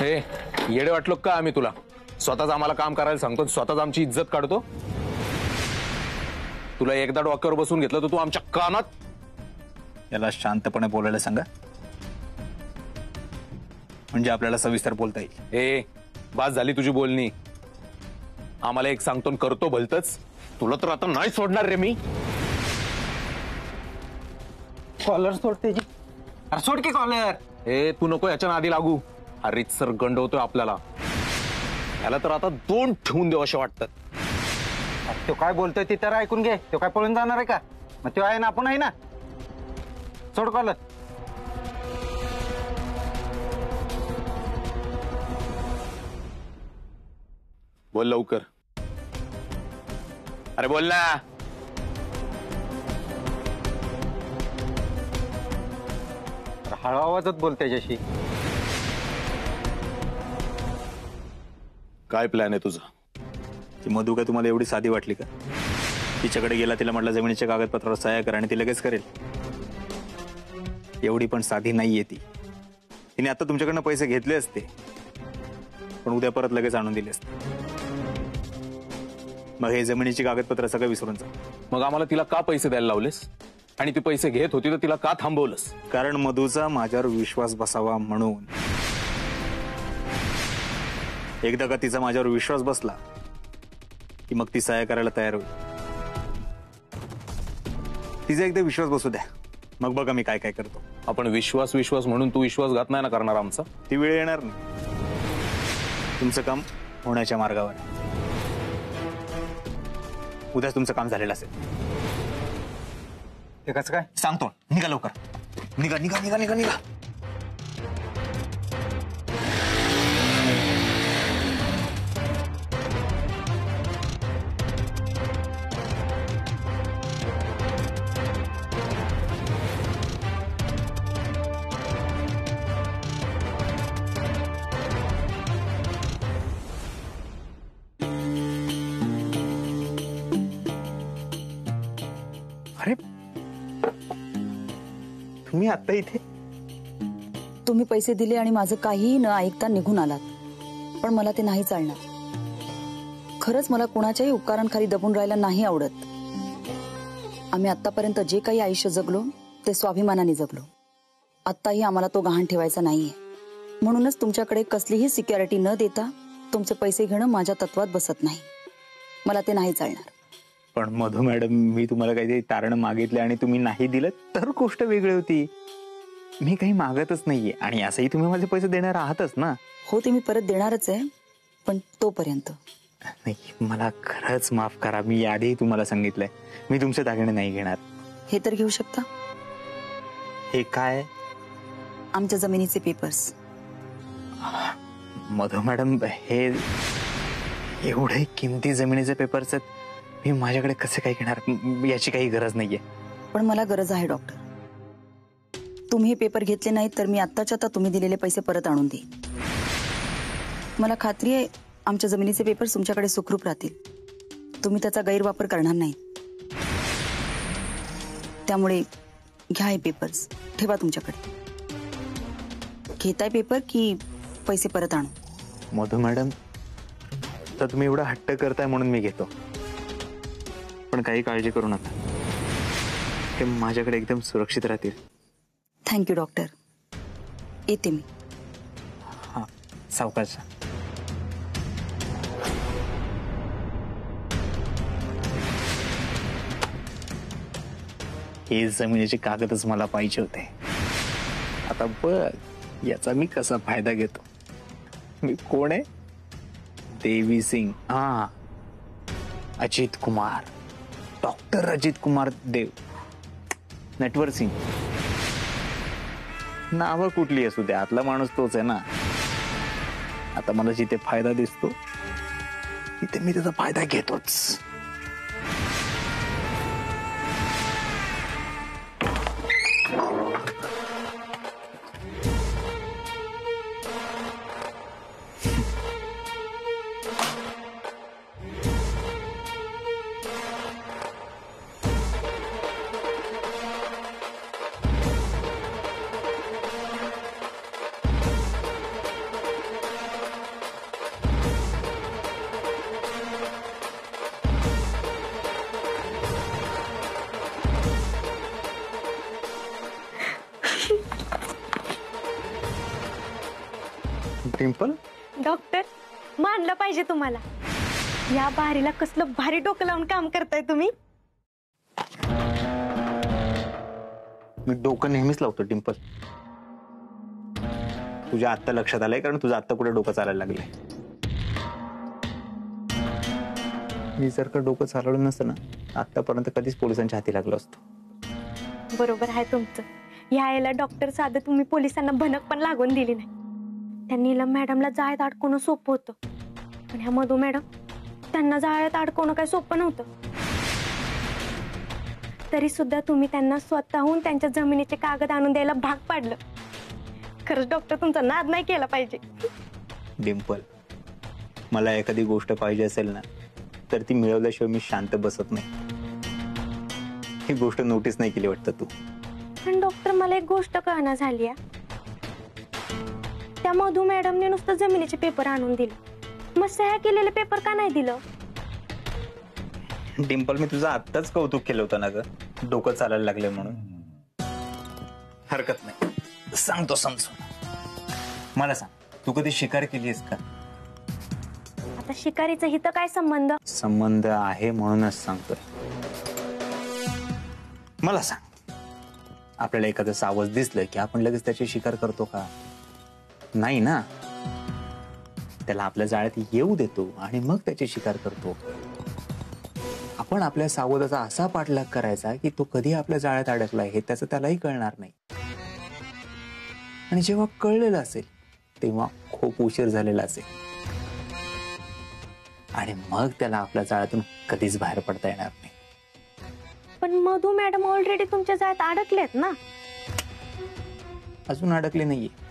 हे येडे वाटलो का आम्ही तुला? स्वतःच आम्हाला काम करायला सांगतो, स्वतःच आमची इज्जत काढतो. तुला एकदा डोक्यावर बसून घेतलं तर तू आमच्या कानात. याला शांतपणे बोलायला सांगा, म्हणजे आपल्याला सविस्तर बोलता येईल. ए बास झाली तुझी बोलणी. आम्हाला एक सांगतो करतो भलतच. तुला तर आता नाही सोडणार रे मी. कॉलर सोड त्याची. अरे सोड की कॉलर. ए तू नको याच्या नादी लागू. हा रितसर गंडवतोय आपल्याला. याला तर आता 2 ठेवून देऊ असे वाटतं. तो काय बोलतोय ते तर ऐकून घे. तो काय पळून जाणार आहे का? मग तो आहे ना, आपण आहे ना. सोड कॉलर. बोल लवकर. अरे बोल ना. हळू आवाजात बोल त्याच्याशी. काय प्लॅन आहे तुझा? ती मधू काय तुम्हाला एवढी साधी वाटली का? तिच्याकडे गेला, तिला म्हटलं जमिनीच्या कागदपत्रावर सह्या कर आणि ती लगेच करेल. एवढी पण साधी नाहीये ती. तिने आता तुमच्याकडनं पैसे घेतले असते, पण उद्या परत लगेच आणून दिले असते. मग हे जमिनीची कागदपत्र सगळं विसरून जा. मग आम्हाला तिला का पैसे द्यायला लावलेस? आणि ती पैसे घेत होती तर तिला का थांबवलंस? कारण मधूचा माझ्यावर विश्वास बसावा म्हणून. एकदा का तिचा माझ्यावर विश्वास बसला की मग ती सहाय्य करायला तयार होईल. तिचा एकदा विश्वास बसू द्या, मग बघा मी काय काय करतो. आपण विश्वास म्हणून तू विश्वासघात नाही ना करणार आमचा? ती वेळ येणार नाही. तुमचं काम होण्याच्या मार्गावर. उद्याच तुमचं काम झालेलं असेल. ते कसं काय? सांगतो. निघा लवकर. निघा निघा निघा निघा निघा. अरे तुम्ही आता इथे? तुम्ही पैसे दिले आणि माझं काहीही न ऐकता निघून आलात, पण मला ते नाही चालणार. खरंच मला कुणाच्याही उपकारांखाली दबून राहायला नाही आवडत. आम्ही आतापर्यंत जे काही आयुष्य जगलो ते स्वाभिमानाने जगलो. आत्ताही आम्हाला तो गहाण ठेवायचा नाहीये. म्हणूनच तुमच्याकडे कसलीही सिक्युरिटी न देता तुमचे पैसे घेणं माझ्या तत्वात बसत नाही. मला ते नाही चालणार. पण मधू मॅडम, मी तुम्हाला काहीतरी तारण मागितले आणि तुम्ही नाही दिलं तर गोष्ट वेगळी होती. मी काही मागतच नाहीये आणि असंही तुम्ही माझे पैसे देणार आहातच ना. हो, ते मी परत देणारच आहे, पण तोपर्यंत. नाही, मला खरंच माफ करा. मी याआधीही तुम्हाला सांगितलंय मी तुमचे दागिने नाही घेणार. हे तर घेऊ शकता. हे काय? आमच्या जमिनीचे पेपर्स. मधू मॅडम, हे एवढे किमती जमिनीचे पेपर्स आहेत, मी माझ्याकडे कसे काय घेणार? याची काही गरज नाहीये. पण मला गरज आहे डॉक्टर. तुम्ही हे पेपर घेतले नाहीत तर मी आत्ताच्या आता तुम्ही दिलेले पैसे परत आणून देईन. मला खात्री आहे आमच्या जमिनीचे पेपर्स तुमच्याकडे सुखरूप राहतील. तुम्ही त्याचा गैरवापर करणार नाही. त्यामुळे घ्या हे पेपर्स, ठेवा तुमच्याकडे. घेताय पेपर की पैसे परत आणू? मधू मॅडम, तर तुम्ही एवढा हट्ट करताय म्हणून मी घेतो, पण काही काळजी करू नका. ते माझ्याकडे एकदम सुरक्षित राहतील. Thank you doctor. येते मी. हा, सावकाश. हे जमिनीचे कागदच मला पाहिजे होते. आता बघ याचा मी कसा फायदा घेतो. मी कोण आहे? देवी सिंग. हा, अजित कुमार, डॉक्टर अजित कुमार देव. नटवर सिंग. नाव कुठली असू द्या, आतला माणूस तोच आहे ना. आता मला जिथे फायदा दिसतो तिथे मी त्याचा फायदा घेतोच. डिंपल, डॉक्टर मानलं पाहिजे तुम्हाला. या भारीला कसलं भारी डोकं लावून काम करताय तुम्ही. मी डोकं नेहमीच लावतो डिंपल. तुझ्या आत्ता लक्षात आलंय कारण तुझं आत्ता कुठे डोकं चालायला लागलंय. मी जर का डोकं चालवलं नसतं ना आतापर्यंत कधीच पोलिसांच्या हाती लागलो असतो. बरोबर आहे तुमचं. यायला डॉक्टर साधं तुम्ही पोलिसांना भनक पण लागून दिली नाही. त्या नीलम मॅडमला जाळ्यात अडकवणं सोपं होतं, पण ह्या मधू मॅडम त्यांना जाळ्यात अडकवणं काय सोपं नव्हतं. तरी सुद्धा तुम्ही त्यांना स्वतःहून त्यांच्या जमिनीचे कागद आणून द्यायला भाग पाडलं. खरंच डॉक्टर तुमचा नाद नाही केला पाहिजे. डिंपल, मला एखादी गोष्ट पाहिजे असेल ना तर ती मिळवल्याशिवाय मी शांत बसत नाही. ही गोष्ट नोटीस नाही केली वाटतं तू. पण डॉक्टर मला एक गोष्ट कळना झाली. त्या मधू मॅडमने नुसतं जमिनीचे पेपर आणून दिले, मग सह्या केलेले पेपर का नाही दिलं. डिंपल, मी तुझं आत्ताच कौतुक केलं होतं ना ग, डोकं चालायला लागले म्हणून. हरकत नाही, सांगतो समजून. मला सांग, तू कधी शिकार केली आहेस का? आता शिकारीचा हित काय संबंध. संबंध आहे म्हणूनच सांगतोय. मला सांग, आपल्याला एखादं सावज दिसलं की आपण लगेच त्याची शिकार करतो का? नाही ना. त्याला आपल्या जाळ्यात येऊ देतो आणि मग त्याची शिकार करतो. आपण आपल्या सावधाचा असा पाठलाग करायचा की तो कधी आपल्या जाळ्यात अडकलाय हे त्याचं त्यालाही कळणार नाही. आणि जेव्हा कळलेलं असेल तेव्हा खूप उशीर झालेला असेल आणि मग त्याला आपल्या जाळ्यातून कधीच बाहेर पडता येणार नाही. पण मधू मॅडम ऑलरेडी तुमच्या जाळ्यात अडकलेत ना. अजून अडकले नाहीये.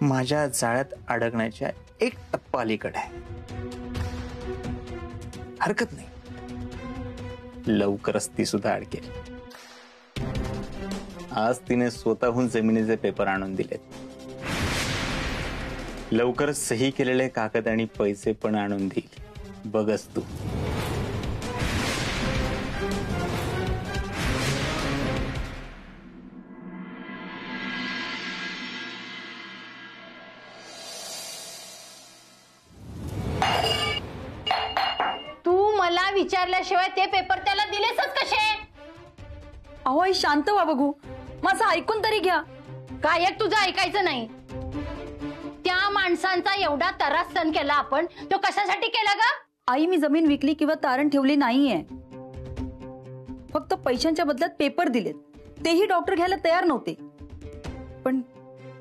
माझ्या जाळ्यात अडकण्याच्या एक टप्पा अलीकडे आहे. हरकत नाही, लवकरच ती सुद्धा अडकेल. आज तिने स्वतःहून जमिनीचे पेपर आणून दिलेत. लवकरच सही केलेले कागद आणि पैसे पण आणून देईल. बघच तू. तू मला विचारल्याशिवाय ते पेपर त्याला दिलेसच कसे? अहो आई शांत व्हा बघू, माझं ऐकून तरी घ्या. काय एक तुझं ऐकायचं नाही. त्या माणसांचा एवढा त्रास सहन केला आपण, तो कशासाठी केला ग? आई मी जमीन विकली किंवा तारण ठेवली नाहीये. फक्त पैशांच्या बदल्यात पेपर दिलेत. तेही डॉक्टर घ्यायला तयार नव्हते. पण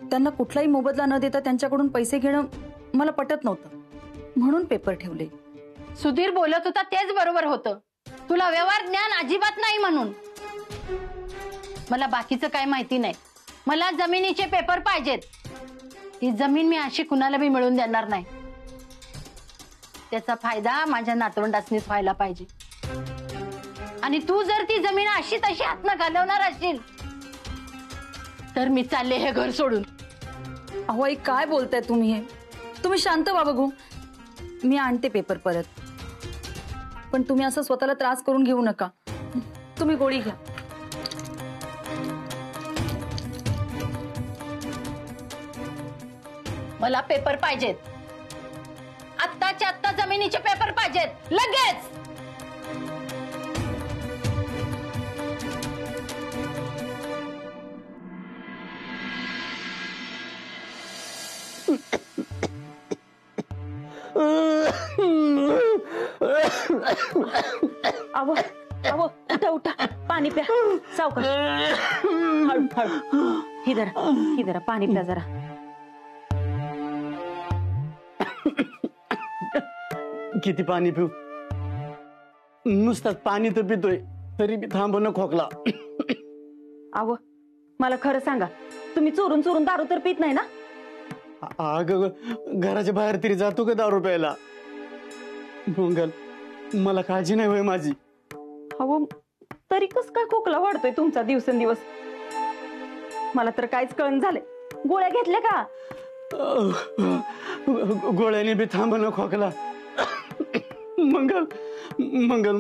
त्यांना कुठलाही मोबदला न देता त्यांच्याकडून पैसे घेणं मला पटत नव्हतं, म्हणून पेपर ठेवले. सुधीर बोलत होता तेच बरोबर होतं. तुला व्यवहार ज्ञान अजिबात नाही म्हणून. मला बाकीचं काय माहिती नाही. मला जमिनीचे पेपर पाहिजेत. ती जमीन मी अशी कुणाला बी मिळून देणार नाही. त्याचा फायदा माझ्या नातवंडासनीच व्हायला पाहिजे. आणि तू जर ती जमीन अशी तशी हातनं घालवणार असशील तर मी चालले हे घर सोडून. अहो आई काय बोलताय तुम्ही हे? तुम्ही शांत व्हा बघू. मी आणते पेपर परत. पण तुम्ही असं स्वतःला त्रास करून घेऊ नका. तुम्ही गोळी घ्या. मला पेपर पाहिजेत. आत्ताच्या आत्ता जमिनीचे पेपर पाहिजेत लगेच. अहो अहो उठा उठा, पाणी प्या. सावकाश, हळू हळू. ही धरा पाणी प्या जरा. किती पाणी पिऊ? नुसतं पाणी तर पितोय तरी बी थांबणं खोकला. अहो मला खरं सांगा, तुम्ही चोरून चोरून दारू तर पित नाही ना? अगं घराच्या बाहेर तरी जातो का दारू प्यायला? मंगल, मला काळजी नाही होय माझी. अहो तरी कस काय खोकला वाढतोय तुमचा दिवसेंदिवस? मला तर काहीच कळण झालंय. गोळ्या घेतल्या का? गोळ्याने बी थांबणं खोकला. मंगल मंगल,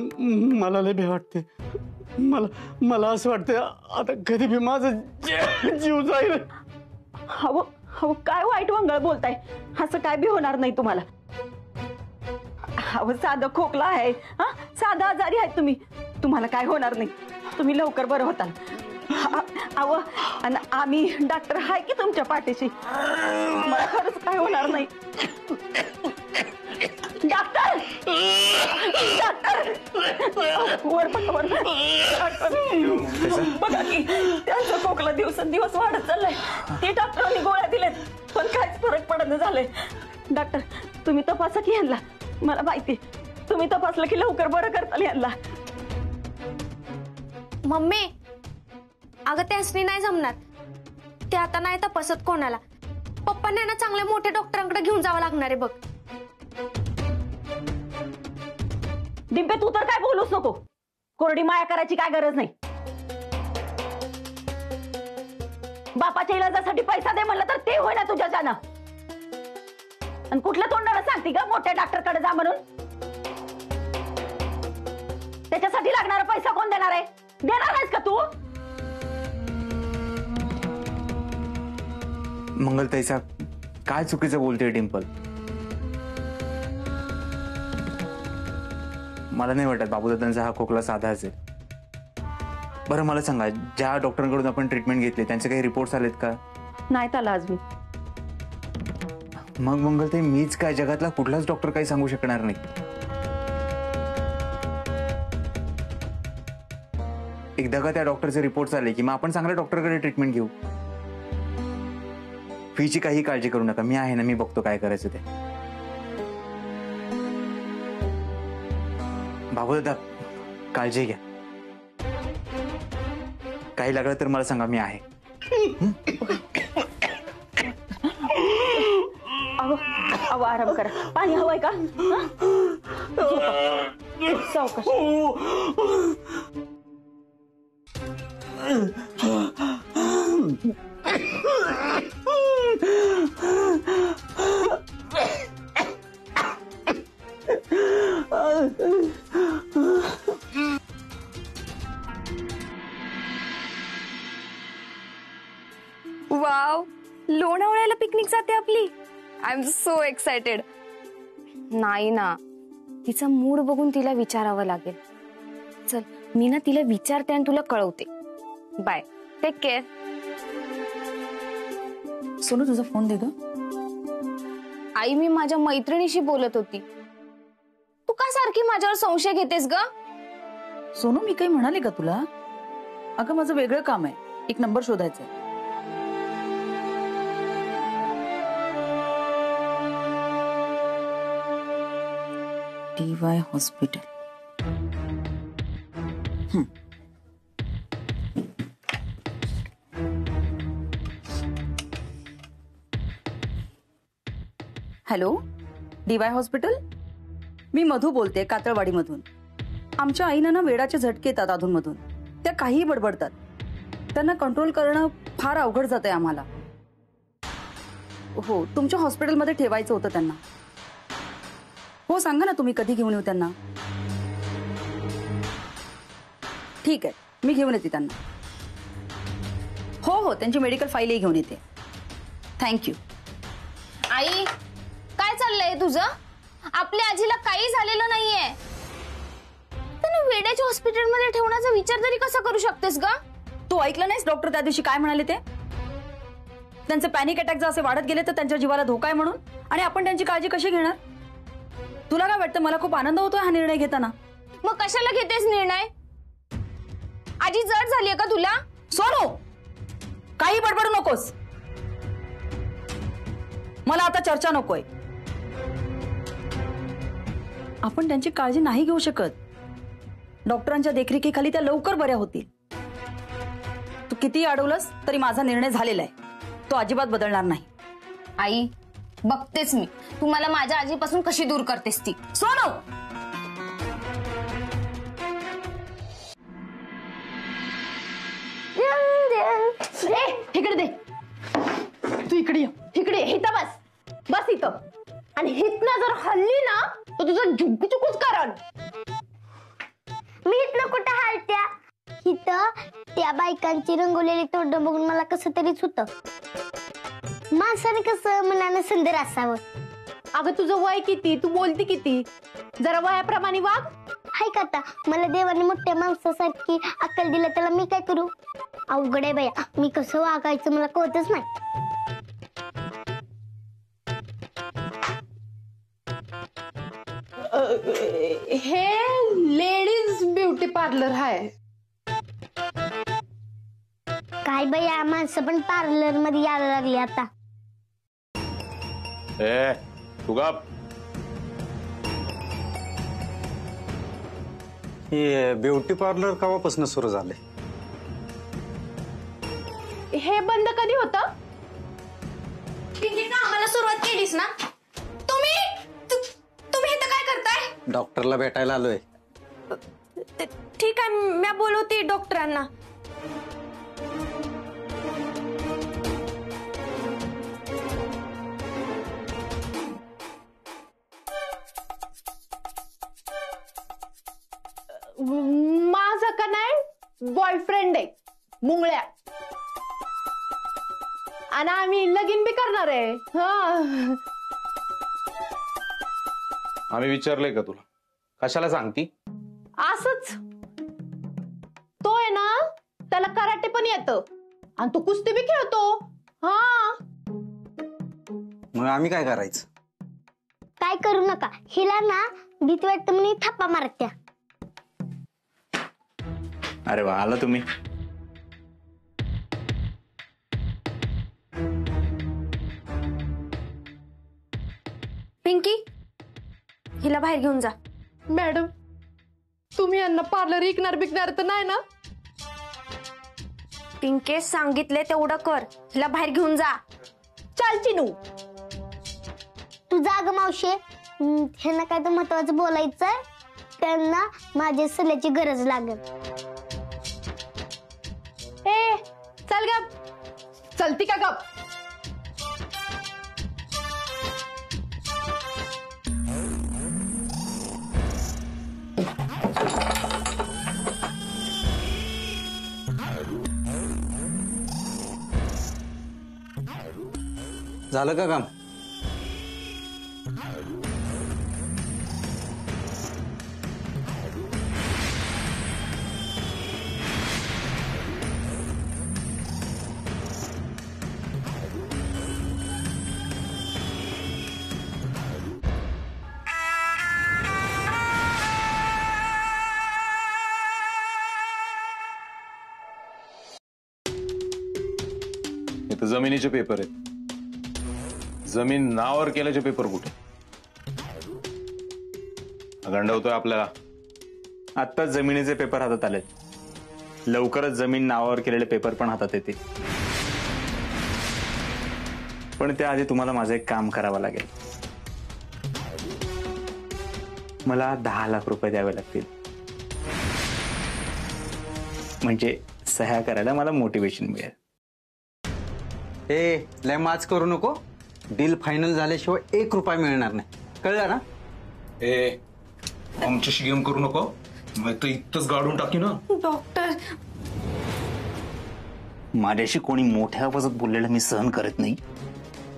मला लय भीती वाटते. मला असं वाटतं आता कधी बी माझा जीव जाईल. अहो अहो काय वाईट वंगळ बोलताय, असं काय बी होणार नाही तुम्हाला. अहो साधं खोकला आहे, हा साधं आजारी आहे तुम्ही, तुम्हाला काय होणार नाही, तुम्ही लवकर बरं होताल. अहो आणि आम्ही डॉक्टर आहे की तुमच्या पाठीशी, मला खरंच काय होणार नाही. डॉक्टर डॉक्टर वर बघा की त्यांचा खोकला दिवसेंदिवस वाढत चाललाय. ते डॉक्टरांनी गोळ्या दिल्यात पण काहीच फरक पडत झालाय. डॉक्टर तुम्ही तपासा की यांना, मला माहिती तुम्ही तपासलं की लवकर बरं करताल यांना. मम्मी अगं त्यासनी नाही जमणार, ते आता नाही तपासत कोणाला. पप्पांना ना चांगल्या मोठ्या डॉक्टरांकडे घेऊन जावं लागणार आहे बघ. डिंपे तू तर काय बोलूच नको, कोरडी माया करायची काय गरज नाही. बापाच्या इलाजासाठी पैसा दे म्हणलं तर ते होईना तुझ्याच्यानं. आणि कुठल्या तोंडाला सांगते का मोठ्या डॉक्टरकडे जा म्हणून? त्याच्यासाठी लागणारा पैसा कोण देणार आहे? देणार आहेस का तू? मंगलताईचा काय चुकीचं बोलते डिंपल. मला नाही वाटत बाबूदादांचा हा खोकला साधा असेल. बरं मला सांगा, ज्या डॉक्टरांकडून आपण ट्रीटमेंट घेतली त्यांचे काही रिपोर्ट्स आलेत का? नाही आला आज मी. मग मंगलताई मीच काय, जगातला कुठलाच डॉक्टर काही सांगू शकणार नाही. एकदा का त्या डॉक्टरचे रिपोर्ट्स आले की मग आपण चांगल्या डॉक्टरकडे ट्रीटमेंट घेऊ. फीची काही काळजी करू नका, मी आहे ना, मी बघतो काय करायचं ते. बाबूदादा काळजी घ्या, काही लागलं तर मला सांगा, मी आहे. अहो आराम करा, पाणी हवंय का? सावकाश. वाव, लोणावळ्याला पिकनिक जाते आपली. I am so excited. नाही ना, तिचा मूड बघून तिला विचारावं लागेल. चल मी ना तिला विचारते आणि तुला कळवते. Bye, take care. सोनू तुझा फोन दे ग. आई मी माझ्या मैत्रिणीशी बोलत होती. तू का सारखी माझ्यावर संशय घेतेस ग? सोनू मी काही म्हणाले का तुला? अगं माझं वेगळं काम आहे, एक नंबर शोधायचा आहे. DY hospital. Hello, DY hospital. मी मधू बोलते, कातळवाडीमधून. आमच्या आईना ना वेडाचे झटके येतात अधूनमधून. त्या काहीही बडबडतात. त्यांना कंट्रोल करणं फार अवघड जातंय आम्हाला. हो, तुमच्या हॉस्पिटलमध्ये ठेवायचं होतं त्यांना. हो सांगा ना तुम्ही कधी घेऊन येऊ त्यांना. ठीक आहे, मी घेऊन येते त्यांना. हो हो, त्यांची मेडिकल फाईलही घेऊन येते. थँक्यू. आई काय चाललंय तुझं? आपल्या आजीला काही झालेलं नाहीये. त्यांना वेड्याच्या हॉस्पिटलमध्ये ठेवण्याचा विचार तरी कसा करू शकतेस ग? तू ऐकलं नाहीस डॉक्टर त्या दिवशी काय म्हणाले ते? त्यांचे पॅनिक अटॅक जर असे वाढत गेले तर त्यांच्या जीवाला धोका आहे म्हणून. आणि आपण त्यांची काळजी कशी घेणार? तुला काय वाटतं? मला खूप आनंद होतोय हा निर्णय घेताना. मग कशाला घेतेस निर्णय? आजी जड झालीये का तुला? सोनू, काही बडबडू नकोस. मला आता चर्चा नकोय. आपण त्यांची काळजी नाही घेऊ शकत. डॉक्टरांच्या देखरेखीखाली त्या लवकर बऱ्या होतील. तू कितीही अडवलंस तरी माझा निर्णय झालेला आहे. तो अजिबात बदलणार नाही. आई बघतेच मी तू मला माझ्या आजीपासून कशी दूर करतेस ती. सोनू, इकडे दे. तू इकडे ये, इकडे इथं बस. बस इथं. आणि हितनं जर हल्ली ना तर तुझं झुकूच करण. मी इथनं कुठं हलत्या? इथं त्या बायकांची रंगवलेली तोंड बघून मला कसं तरीच होतं. माणसाने कसं मनानं सुंदर असावं. अगं तुझं वय किती, तू बोलती किती, जरा वयाप्रमाणे वाग. हाय का आता मला देवाने मोठ्या माणसासारखी अक्कल दिलं, त्याला मी काय करू. अवघड आहे बया, मी कसं वागायचं मला कळतच नाही. हे लेडीज ब्युटी पार्लर आहे. काय बया, माणसं पण पार्लर मध्ये यायला लागली आता. ए तू गप. हे ब्युटी पार्लर केव्हापासून सुरू झाले? हे बंद कधी होतं? आम्हाला सुरुवात केलीस ना तुम्ही तुम्ही इथं काय करताय? डॉक्टरला भेटायला आलोय. ठीक आहे, मी बोलवते डॉक्टरांना. माझा का नाही बॉयफ्रेंड आहे मुंगळ्या, आणि आम्ही लगीन बी करणार आहे. आम्ही विचारलंय का तुला? कशाला सांगती? असच. तो आहे ना, त्याला कराटे पण येतं आणि तो कुस्ती बी खेळतो. हा, मग आम्ही काय करायचं? काय करू नका, हिला ना भीती वाटतं म्हणून थप्पा मारत्या. अरे वा, आला तुम्ही. पिंकी, हिला बाहेर घेऊन जा. मॅडम तुम्ही यांना पार्लर विकणार तर नाही ना? पिंके सांगितले तेवढं कर, हिला बाहेर घेऊन जा. चाल चिनू. तू जाग मावशे, ह्यांना काय तर महत्वाचं बोलायचंय. त्यांना माझ्या सल्ल्याची गरज लागेल. ए चल गप. चलती का गप? झालं का काम? इथं जमिनीचे पेपर आहेत. जमीन नावावर केल्याचे पेपर कुठे? गंडवतोय आपल्याला. आत्ताच जमिनीचे पेपर हातात आलेत, लवकरच जमीन नावावर केलेले पेपर पण हातात येतील. पण त्याआधी तुम्हाला माझं एक काम करावं लागेल. मला 10 लाख रुपये द्यावे लागतील, म्हणजे सह्या करायला मला मोटिवेशन मिळेल. ए लय माच करू नको. डील फायनल झाल्याशिवाय 1 रुपया मिळणार नाही, कळलं ना? ए आमच्याशी गेम करू नको, मग तर इथंच गाडून टाकी ना. डॉक्टर, माझ्याशी कोणी मोठ्या आवाजात बोललेलं मी सहन करत नाही,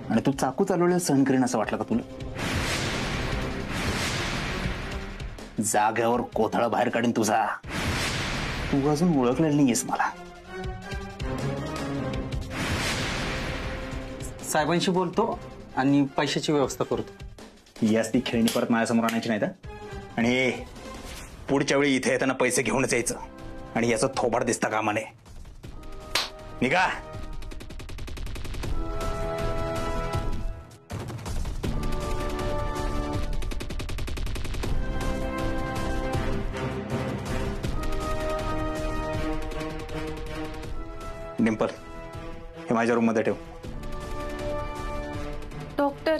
आणि तू चाकू चालवलेलं सहन करेन असं वाटलं का तुला? जाग्यावर कोथळा बाहेर काढीन तुझा. तू अजून ओळखलेलं नाहीयेस मला. साहेबांशी बोलतो आणि पैशाची व्यवस्था करतो. ही असती खेळणी परत माझ्यासमोर आणायची नाही तर. आणि हे पुढच्या वेळी इथे येताना पैसे घेऊनच यायचं, आणि याचं थोबाड दिसता कामा नये. निघा. डिंपल, हे माझ्या रूम मध्ये ठेव. डॉक्टर,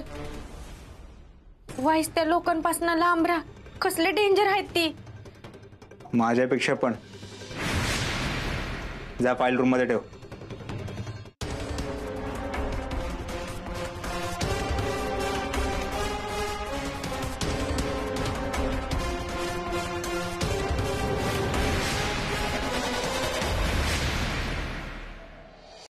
वाईस त्या लोकांपासून लांब राहा. कसले डेंजर आहेत ती. माझ्यापेक्षा पण. जा, फाईल रूम मध्ये ठेव.